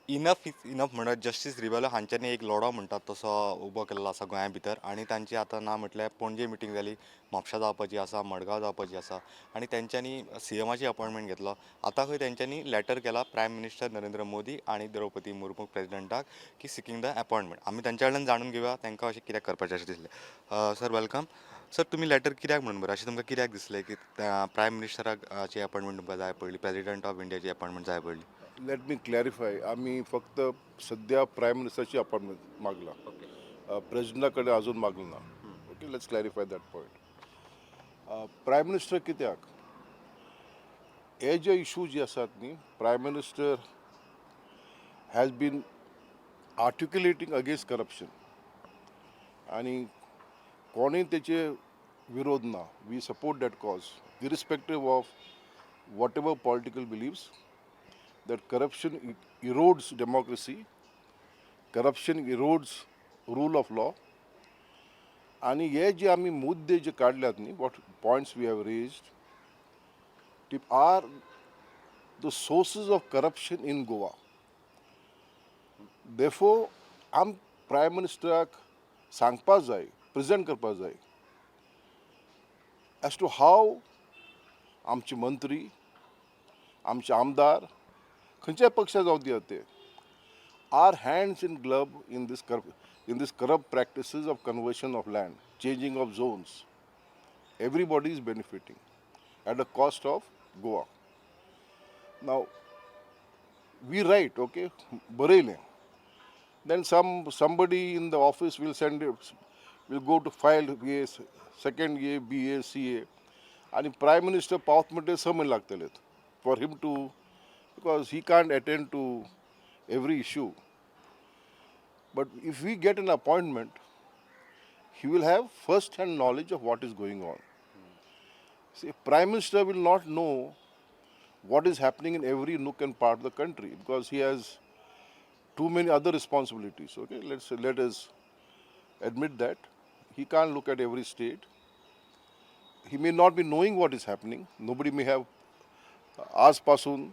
Enough is enough म्हणत justice Rebelo हांच्यांनी एक लढो म्हणटात तसो उबो केल्लो आसा गोंया भितर आनी तांची आतां ना म्हटल्यार पणजे मिटींग जाली, म्हापशा जावपाची आसा, मडगांव जावपाची आसा आनी तेंच्यांनी CMची अपॉयंटमेंट घेतलो. आतां खंय तेंच्यांनी लेटर केला प्रायम मिनिस्टर नरेंद्र मोदी आनी द्रौपदी मुर्मू प्रेजिडेंटाक की सिकींग द अपॉयंटमेंट. आमी तेंच्या कडल्यान जाणून घेवया तेंकां अशें कित्याक करपाचें अशें दिसलें. Sir welcome. सर तुमी लेटर कित्याक म्हणून बरं अशें तुमकां कित्याक दिसलें की प्रायम मिनिस्टराची अपॉयंटमेंट तुमकां जाय पडली, प्रेजिडेंट ऑफ इंडियाची अपॉयंटमेंट जाय पडली? Let me clarify. आम्ही फक्त सध्या प्राईम मिनिस्टरची अपॉइंटमेंट मागला. ओके. प्रेसिडेंटाकडे अजून मागलं ना. Okay, let's clarify that point. Prime minister कित्याक हे जे इशू जे आसात न्ही, prime minister has been articulating against corruption आणि कोणीय तेचे विरोध ना. We support that cause irrespective of whatever political beliefs. That corruption erodes democracy, corruption erodes rule of law. आणि हे जे आम्ही मुद्दे जे काढल्यात न्ही, what points we have raised, are the sources of corruption in Goa. Therefore, आम prime मिनिस्टराक सांगपा जाय, present करपा जाय as to हाव आमचे मंत्री, आमचे आमदार खंयच्याय पक्षा जावं दियात ते are hands in glove in this corrupt practices of conversion of land, changing of zones. Everybody is benefiting at the cost of Goa. Now, we write, okay, Bareilin. Then somebody in the office will go to file BA, second A, BA, CA, and Prime Minister पावत म्हणटे 6 महिने लागतलेत for him to, because he can't attend to every issue. But if we get an appointment, he will have first-hand knowledge of what is going on. See, Prime Minister will not know what is happening in every nook and part of the country because he has too many other responsibilities. Okay, let us admit that he can't look at every state. He may not be knowing what is happening. Nobody may have आजपासून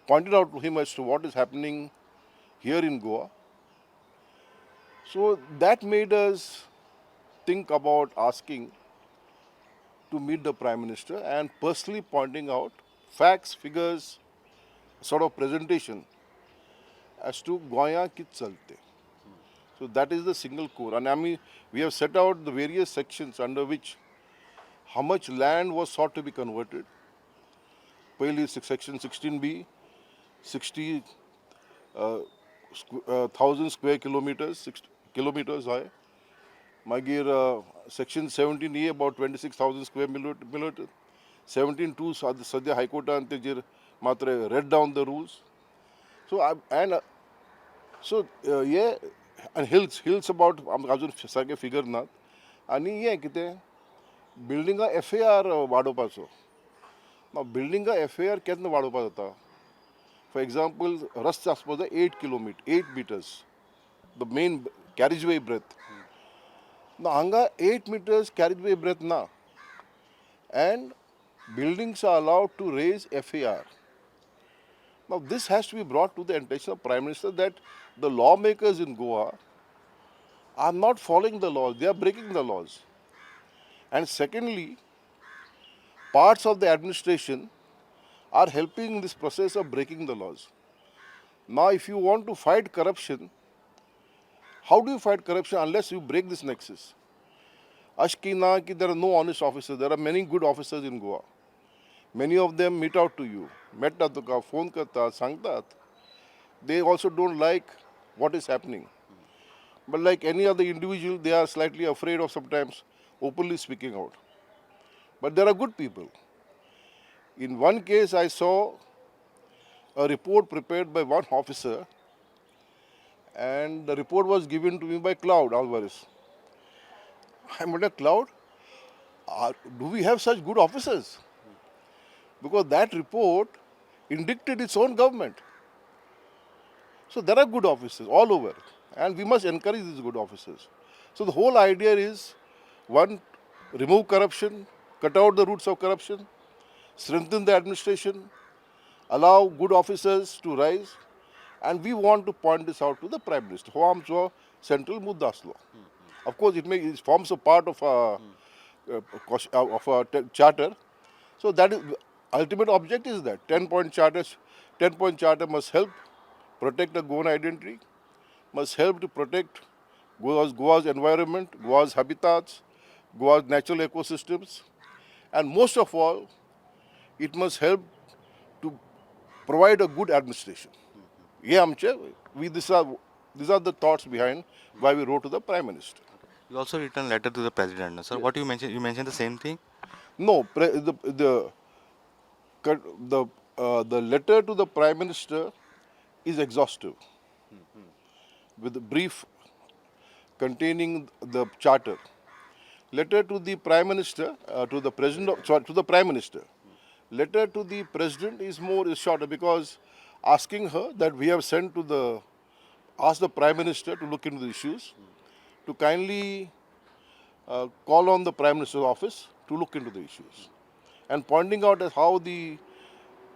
pointed out to him as to what is happening here in Goa. So that made us think about asking to meet the Prime Minister and personally pointing out facts, figures, sort of presentation as to Goya kit chalte. So that is the single core. And we have set out the various sections under which how much land was sought to be converted. पहिली section 16B, 60,000 square kilometers, 60 kilometers high. मागीर section 17A about 26,000 square kilometers. 17.2 सद्या हायकोर्टान तेजेर मात्र read down the rules. So hey and hills about अजून सारके figure नात. आनी हे कितें बिल्डिंगा FAR वाडोवपाचो. Now building a FAR केन्ना वाडोवपा जाता? For example, रस्ते आसपा जाय 8 meters, the main carriageway breadth. Now हांगा 8 meters carriageway breadth ना, and buildings are allowed to raise FAR. Now this has to be brought to the attention of Prime Minister that the lawmakers in Goa are not following the laws, they are breaking the laws. And secondly, parts of the administration are helping in this process of breaking the laws. Now, if you want to fight corruption, how do you fight corruption unless you break this nexus? Ashkina, there are no honest officers. There are many good officers in Goa. Many of them meet out to you. Metta tuka, phone karta, sangtat. They also don't like what is happening. But like any other individual, they are slightly afraid of sometimes openly speaking out. But there are good people. In one case, I saw a report prepared by one officer, and the report was given to me by Cloud Alvarez. I'm wondering, Cloud, do we have such good officers? Because that report indicted its own government. So there are good officers all over, and we must encourage these good officers. So the whole idea is, one, remove corruption, cut out the roots of corruption, strengthen the administration, allow good officers to rise, and we want to point this out to the Prime Minister. हो आमचो central मुद्दा आसलो. Of course, it forms a part of a charter. So that is ultimate object is that 10-point charter must help protect the Goan identity, must help to protect Goa's environment, Goa's habitats, Goa's natural ecosystems, and most of all, it must help to provide a good administration. These are the thoughts behind why we wrote to the Prime Minister. You also written letter to the president, no, sir. What you mentioned? You mentioned the same thing. No, the letter to the Prime Minister is exhaustive, with a brief containing the charter. Letter to the Prime Minister, to the Prime Minister. Letter to the President is shorter, because asking her that we have asked the Prime Minister to look into the issues, to kindly call on the Prime Minister's office to look into the issues, and pointing out as how the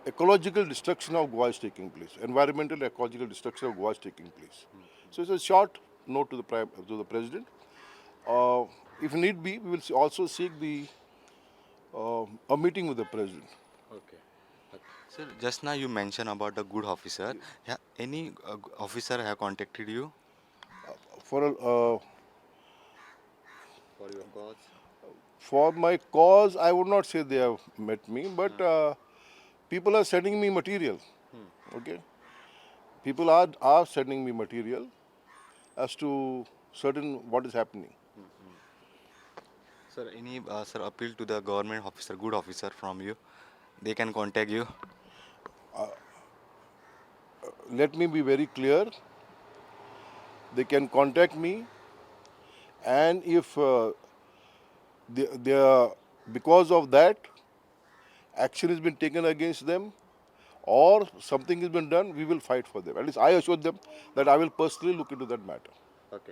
ecological destruction of Goa is taking place, environmental ecological destruction of Goa is taking place. So it's a short note to the President. If need be, we will also seek a meeting with the President. Okay. Sir, just now you mentioned about the good officer. Yeah, any officer have contacted you For your cause? For my cause, I would not say they have met me, but people are sending me material. Okay, people are sending me material as to certain what is happening. Sir, any sir appeal to the government officer, good officer from you? They can contact you. Let me be very clear. They can contact me, and if because of that action has been taken against them or something has been done, we will fight for them. At least I assured them that I will personally look into that matter. Okay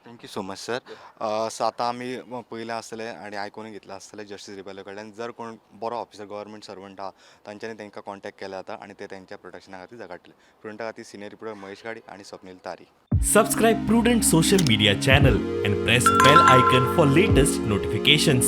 thank you so much sir so आता आम्ही पयलें आसतलें आनी आयकून घेतलें आसतलें justice Rebelo कडल्यान जर कोण बरो ऑफिसर गव्हर्मेंट सर्वंट आहा तांच्यांनी तांकां कॉन्टॅक्ट केला जाता आनी ते तांच्या प्रोटेक्शना खातीर झगडटले प्रुडंटा खातीर सिनियर रिपोर्टर महेश गाडी आनी स्वप्नील तारी Subscribe Prudent social media channel and press bell icon for latest notifications.